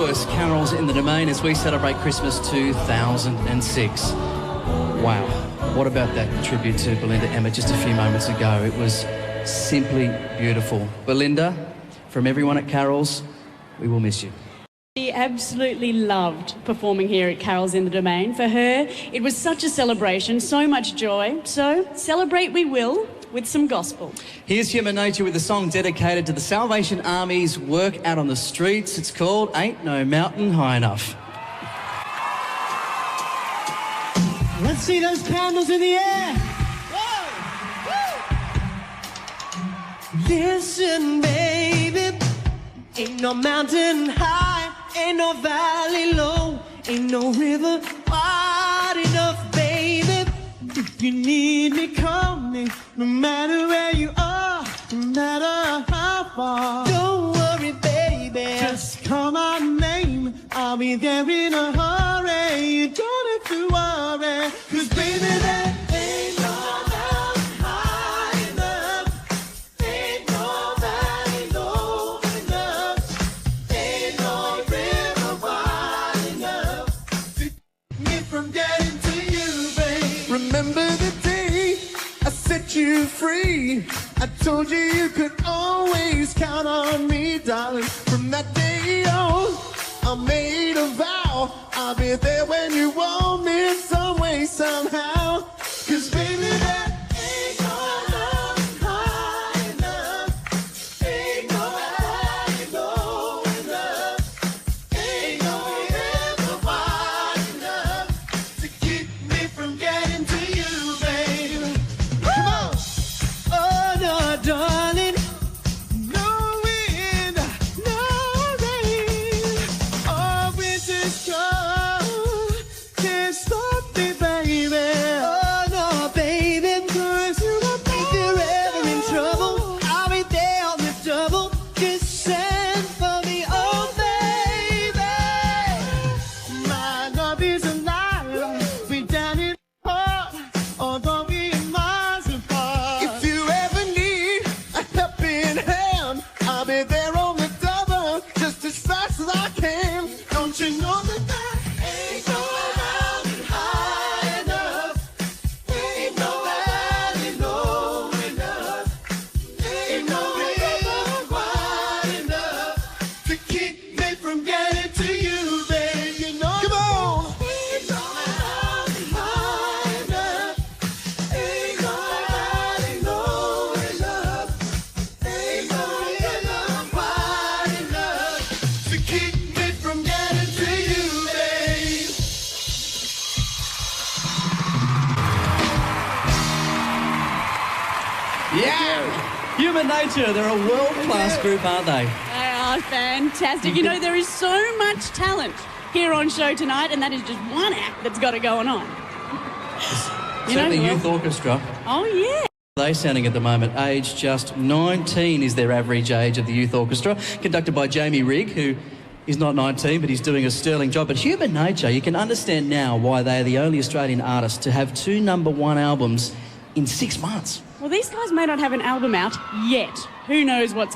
was Carols in the Domain as we celebrate Christmas 2006. Wow, what about that tribute to Belinda Emmett just a few moments ago? It was simply beautiful. Belinda, from everyone at Carols, we will miss you. She absolutely loved performing here at Carols in the Domain. For her, it was such a celebration, so much joy. So, celebrate we will with some gospel. Here's Human Nature with a song dedicated to the Salvation Army's work out on the streets. It's called Ain't No Mountain High Enough. Let's see those candles in the air. Whoa. Listen, baby, ain't no mountain high, ain't no valley low, ain't no river wide enough, baby. If you need me, call me, no matter where you are, no matter how far. Don't worry, baby, just call my name, I'll be there in a hurry. You don't have to worry, 'cause baby, there ain't no mountain high enough, ain't no valley low enough, ain't no river wide enough to keep me from getting to you, babe. Remember the day I set you free? I told you you could always count on me, darling. From that day on, I made a vow, I'll be there when you want me, some way, somehow. 'Cause baby, that ain't no mountain high enough, ain't no valley low enough, ain't no river wide enough to keep me from getting to you, baby. Come on! Oh no, darling, no wind, no rain, oh winter's cold, can't stop me, baby. Oh no, baby, 'cause if you're ever in trouble, I'll be there on the double. Just send for me, oh baby. My love is alive, we down in heart, although we are miles apart. If you ever need a helping hand, I'll be there on the double, just as fast as I can. Don't you know that that ain't no mountain high enough, ain't no valley low enough, ain't no river wide enough to keep me from getting to you, babe. You know, come on. Ain't no mountain high enough, ain't no valley low enough, ain't no river wide enough to keep me from getting to you, babe. Yeah! Human Nature, they're a world-class group, aren't they? They are fantastic. You know, there is so much talent here on show tonight, and that is just one act that's got it going on. Certainly well- Youth Orchestra. Oh, yeah. They sounding at the moment, aged just 19 is their average age of the Youth Orchestra, conducted by Jamie Rigg, who is not 19, but he's doing a sterling job. But Human Nature, you can understand now why they are the only Australian artists to have 2 #1 albums in 6 months. Well, these guys may not have an album out yet. Who knows what's